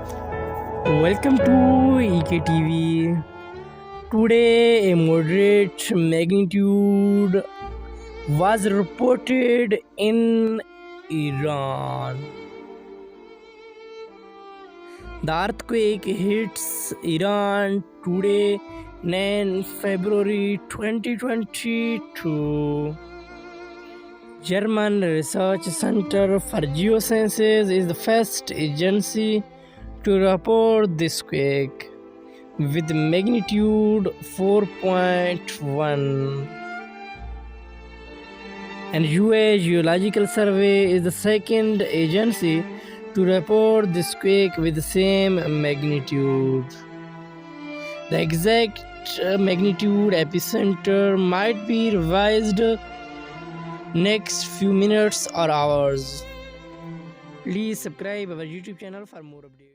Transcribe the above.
Welcome to EKTV. Today, a moderate magnitude was reported in Iran. The earthquake hits Iran today, 9 February 2022. German Research Center for Geosciences is the first agency to report this quake with magnitude 4.1, and US Geological Survey is the second agency to report this quake with the same magnitude. The exact magnitude epicenter might be revised next few minutes or hours. Please subscribe our YouTube channel for more updates.